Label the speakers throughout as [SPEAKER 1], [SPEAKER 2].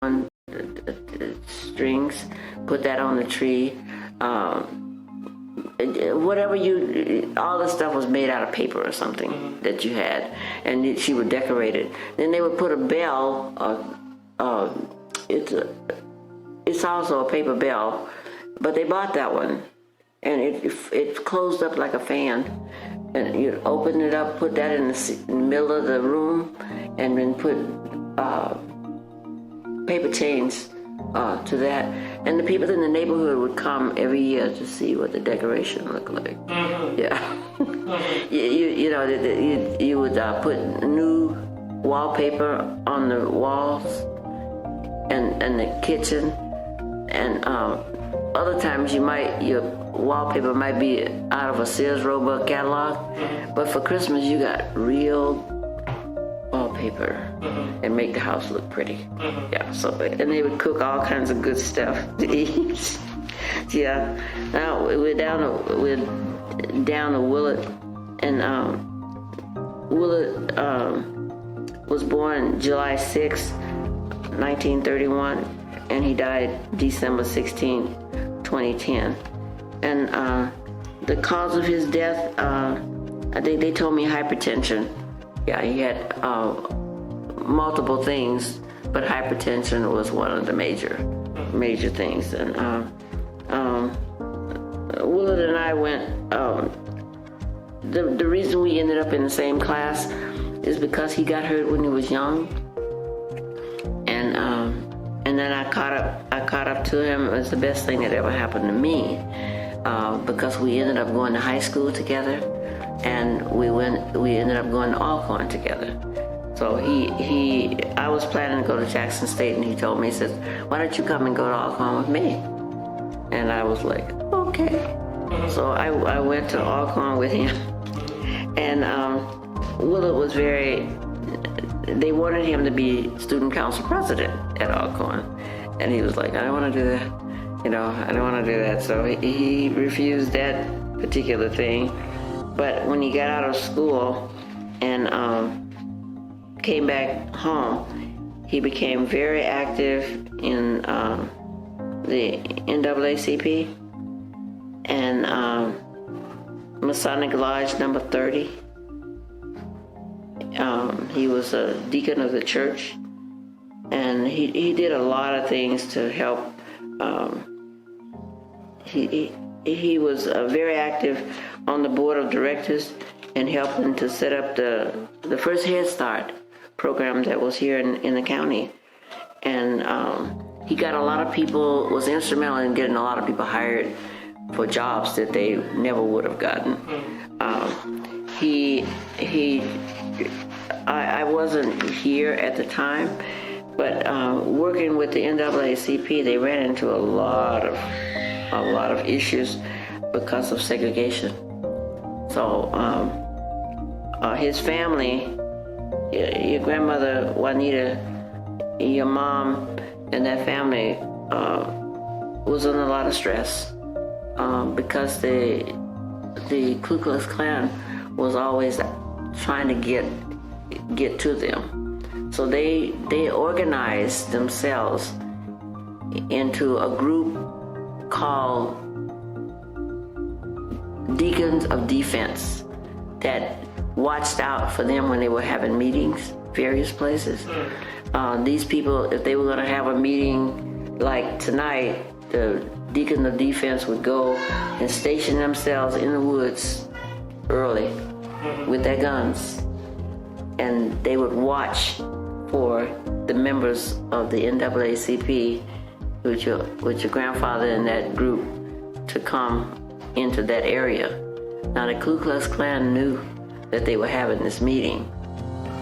[SPEAKER 1] on the strings, put that on the tree. All the stuff was made out of paper or something that you had, and she would decorate it. Then they would put a bell. It's also a paper bell, but they bought that one, and it closed up like a fan, and you open it up, put that in the middle of the room, and then put paper chains to that, and the people in the neighborhood would come every year to see what the decoration looked like. Yeah. you would put new wallpaper on the walls and the kitchen, and other times your wallpaper might be out of a Sears Roebuck catalog, but for Christmas you got real wallpaper and make the house look pretty. Yeah. So, and they would cook all kinds of good stuff to eat. Yeah. Now we're down to Willard, and Willard was born July 6, 1931, and he died December 16, 2010. And the cause of his death, I think they told me hypertension. Yeah, he had multiple things, but hypertension was one of the major things. And Willard and I went. The reason we ended up in the same class is because he got hurt when he was young, and then I caught up to him. It was the best thing that ever happened to me, because we ended up going to high school together, and we ended up going to Alcorn together. So I was planning to go to Jackson State, and he told me, he says, "Why don't you come and go to Alcorn with me?" And I was like, okay. So I went to Alcorn with him, and Willard was they wanted him to be student council president at Alcorn, and he was like, I don't want to do that. I don't want to do that. So he refused that particular thing. But when he got out of school and came back home, he became very active in the NAACP and Masonic Lodge number 30. He was a deacon of the church, and he did a lot of things to help. He was very active on the board of directors and helping to set up the first Head Start program that was here in the county. And he got a lot of people, was instrumental in getting a lot of people hired for jobs that they never would have gotten. I wasn't here at the time, but working with the NAACP, they ran into a lot of issues because of segregation. So his family, your grandmother Juanita, your mom, and that family was under a lot of stress because the Ku Klux Klan was always trying to get to them. So they organized themselves into a group called Deacons of Defense that watched out for them when they were having meetings, various places. These people, if they were going to have a meeting like tonight, the Deacon of Defense would go and station themselves in the woods early with their guns, and they would watch for the members of the NAACP with your grandfather in that group to come into that area. Now the Ku Klux Klan knew that they were having this meeting,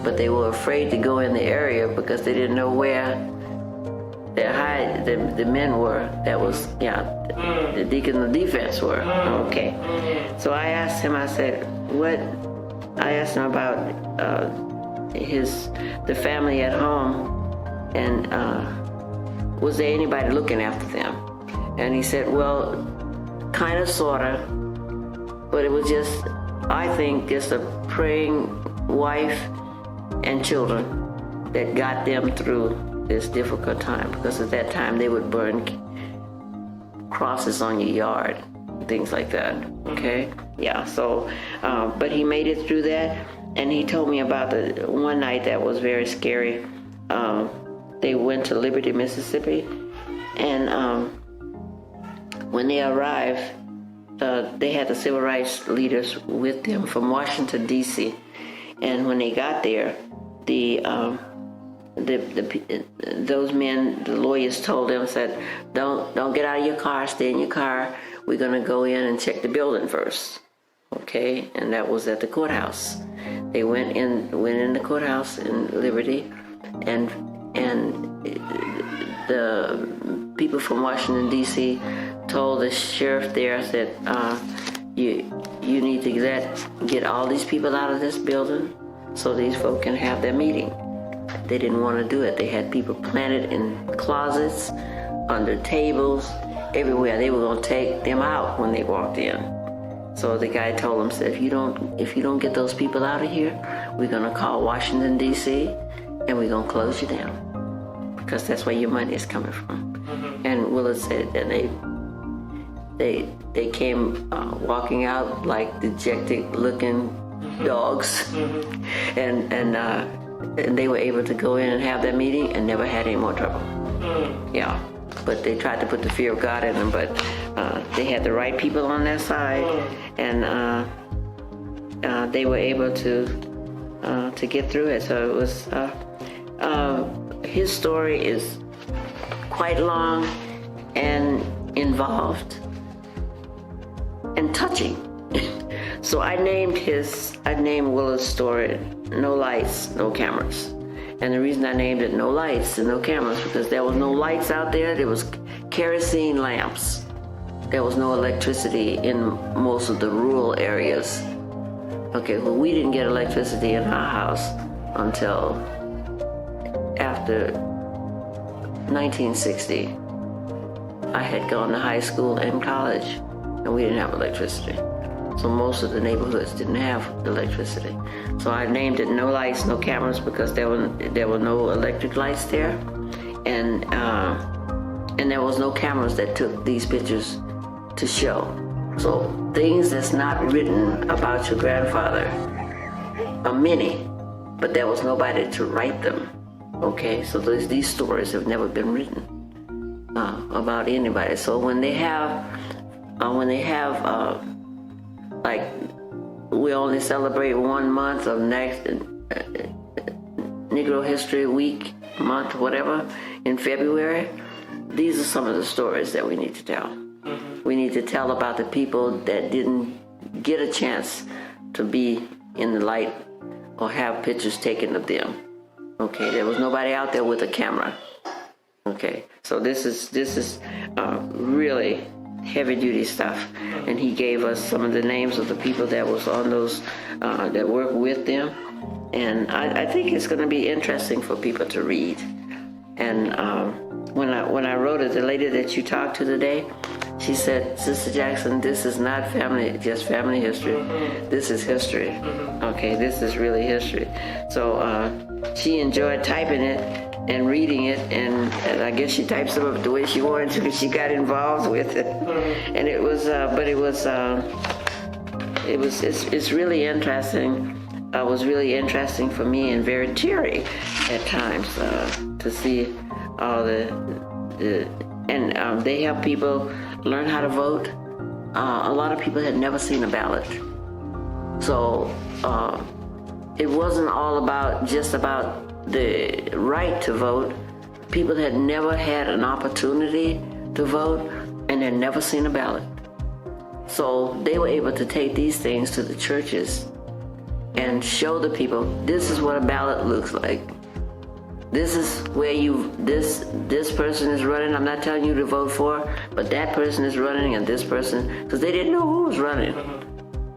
[SPEAKER 1] but they were afraid to go in the area because they didn't know where the men were. That was, the Deacon of Defense were. Okay. So I asked him, I said, I asked him about the family at home, and was there anybody looking after them? And he said, well, kind of, sort of, but it was just, I think, just a praying wife and children that got them through this difficult time, because at that time they would burn crosses on your yard, things like that. Okay, yeah. So, but he made it through that, and he told me about the one night that was very scary. They went to Liberty, Mississippi, and when they arrived, they had the civil rights leaders with them from Washington, D.C. And when they got there, those men, the lawyers told them, said, don't get out of your car, stay in your car. We're going to go in and check the building first. Okay, and that was at the courthouse. They went in the courthouse in Liberty, and the people from Washington, D.C. told the sheriff there, said, you need to get all these people out of this building so these folk can have their meeting. They didn't want to do it. They had people planted in closets, under tables, everywhere. They were going to take them out when they walked in. So the guy told them, said, if you don't get those people out of here, we're going to call Washington, D.C., and we're going to close you down, because that's where your money is coming from. Mm-hmm. And Willard said that they came walking out like dejected looking dogs. Mm-hmm. and they were able to go in and have that meeting and never had any more trouble. Mm-hmm. Yeah, but they tried to put the fear of God in them, but they had the right people on their side. Mm-hmm. And they were able to get through it. So it was his story is quite long and involved and touching. So I named Willard's story No Lights, No Cameras. And the reason I named it No Lights and No Cameras, because there was no lights out there. There was kerosene lamps. There was no electricity in most of the rural areas. Okay, well, we didn't get electricity in our house until after 1960. I had gone to high school and college, and we didn't have electricity. So most of the neighborhoods didn't have electricity. So I named it No Lights, No Cameras, because there were no electric lights there, and there was no cameras that took these pictures to show. So things that's not written about your grandfather are many, but there was nobody to write them. Okay, so these stories have never been written about anybody. So when they have like, we only celebrate 1 month of Negro History Week, month, whatever, in February, these are some of the stories that we need to tell. Mm-hmm. We need to tell about the people that didn't get a chance to be in the light or have pictures taken of them. Okay, there was nobody out there with a camera. Okay, so this is really heavy-duty stuff, and he gave us some of the names of the people that was on those that worked with them, and I think it's going to be interesting for people to read. And when I wrote it, the lady that you talked to today, she said, Sister Jackson, this is not just family history. This is history. Okay, this is really history. So she enjoyed typing it and reading it, and I guess she typed some of it the way she wanted to. She got involved with it, and it's really interesting. It was really interesting for me, and very teary at times to see all and they help people learn how to vote. A lot of people had never seen a ballot, so it wasn't all about the right to vote. People had never had an opportunity to vote and had never seen a ballot. So they were able to take these things to the churches and show the people, this is what a ballot looks like. This is where this person is running. I'm not telling you to vote for, but that person is running, and this person, because they didn't know who was running.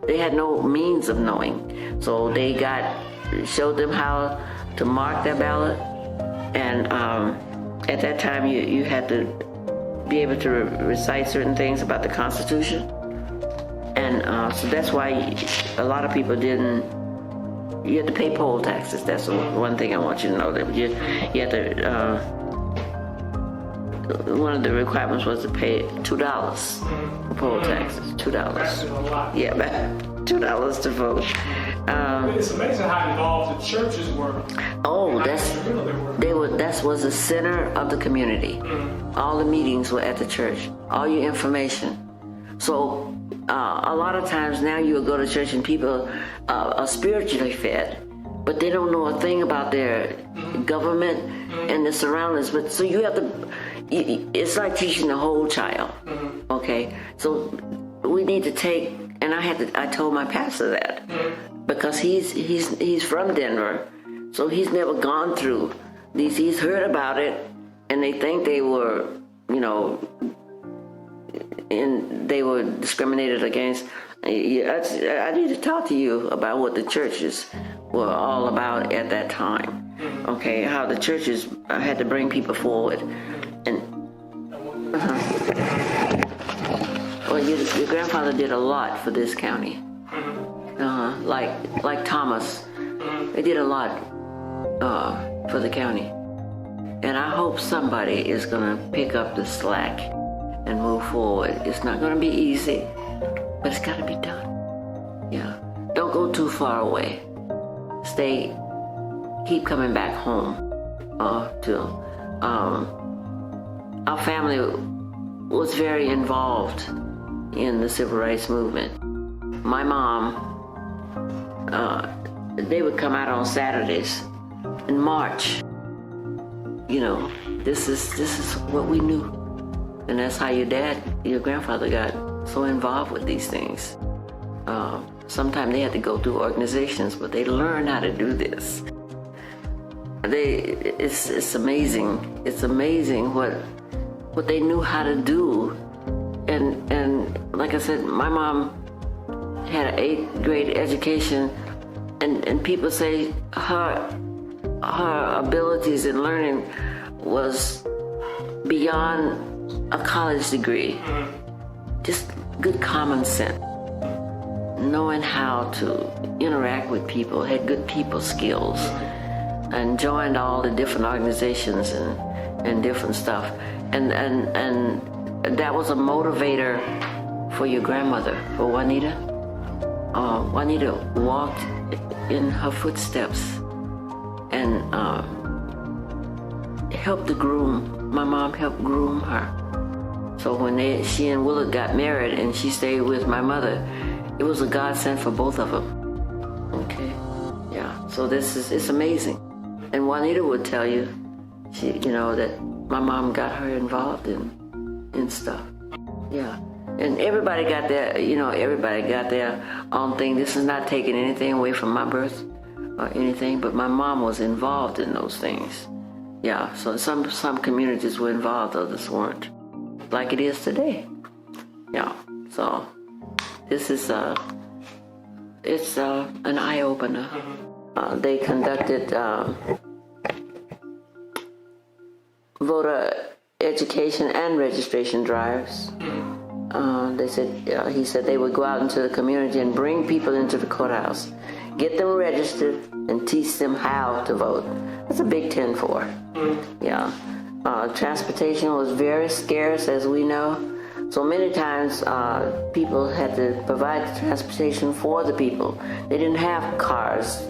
[SPEAKER 1] They had no means of knowing. So they showed them how to mark their ballot, and at that time you had to be able to recite certain things about the Constitution, and so that's why a lot of people didn't you had to pay poll taxes. That's one thing I want you to know. That you had to. One of the requirements was to pay $2 for poll taxes. $2. Yeah, $2 to vote.
[SPEAKER 2] It's amazing how involved the churches were.
[SPEAKER 1] Oh, that was the center of the community. All the meetings were at the church. All your information. So a lot of times now you'll go to church and people are spiritually fed, but they don't know a thing about their government and the surroundings. But so you have to. It's like teaching the whole child. Okay, so we need to take. And I told my pastor that because he's from Denver, so he's never gone through these. He's heard about it, and they think they were, they were discriminated against. I need to talk to you about what the churches were all about at that time. Okay, how the churches had to bring people forward, and. Well, your grandfather did a lot for this county. Like Thomas, they did a lot for the county. And I hope somebody is going to pick up the slack and move forward. It's not going to be easy, but it's got to be done. Yeah. Don't go too far away. Keep coming back home. Our family was very involved in the civil rights movement. My mom, they would come out on Saturdays and march. This is what we knew. And that's how your grandfather got so involved with these things. Sometimes they had to go through organizations, but they learned how to do this. It's amazing. It's amazing what they knew how to do. And like I said, my mom had an 8th grade education, and people say her abilities in learning was beyond a college degree. Just good common sense, knowing how to interact with people, had good people skills, and joined all the different organizations and different stuff. And that was a motivator for your grandmother, for Juanita. Juanita walked in her footsteps and helped to groom. My mom helped groom her. So when she and Willard got married and she stayed with my mother, it was a godsend for both of them. Okay, yeah. So it's amazing. And Juanita would tell you, that my mom got her involved in stuff. Yeah. And everybody got their own thing. This is not taking anything away from my birth or anything, but my mom was involved in those things. Yeah. So some communities were involved, others weren't, like it is today. Yeah. So this is it's an eye opener. They conducted voter education and registration drives. He said they would go out into the community and bring people into the courthouse, get them registered, and teach them how to vote. That's a big 10 for. Yeah. Transportation was very scarce, as we know. So many times people had to provide transportation for the people. They didn't have cars,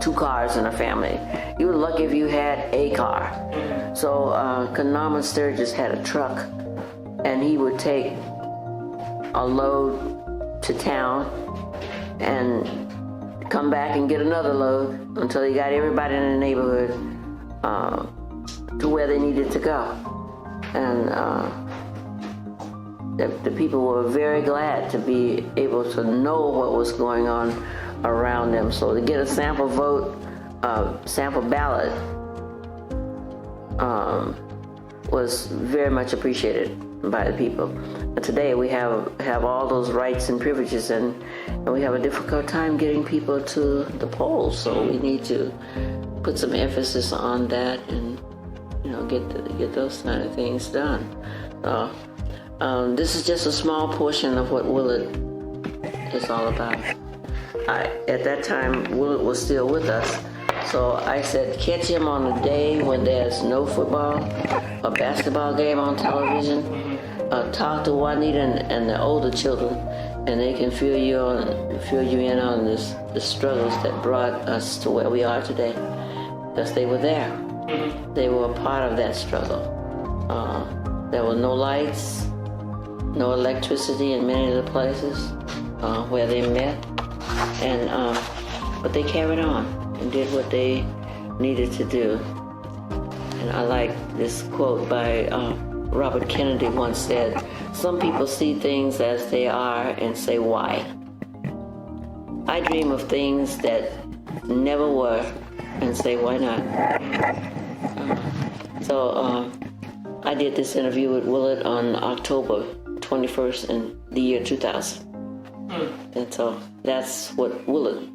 [SPEAKER 1] 2 cars in a family. You were lucky if you had a car. So Norman Sturgis had a truck, and he would take a load to town and come back and get another load until he got everybody in the neighborhood to where they needed to go. And the people were very glad to be able to know what was going on around them. So to get a sample vote, sample ballot was very much appreciated by the people. But today we have all those rights and privileges, and we have a difficult time getting people to the polls. So we need to put some emphasis on that and get those kind of things done. This is just a small portion of what Willard is all about. at that time, Willard was still with us. So I said, catch him on a day when there's no football or basketball game on television. Talk to Juanita and the older children, and they can fill you in on the struggles that brought us to where we are today, because they were there. They were a part of that struggle. There were no lights, no electricity in many of the places where they met, but they carried on and did what they needed to do. And I like this quote by Robert Kennedy once said, "Some people see things as they are and say, why? I dream of things that never were and say, why not?" So I did this interview with Willard on October 21st in the year 2000. And so that's what Willard,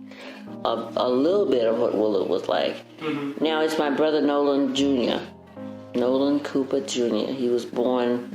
[SPEAKER 1] a little bit of what Willard was like. Now it's my brother Nolan Jr., Nolan Cooper Jr. He was born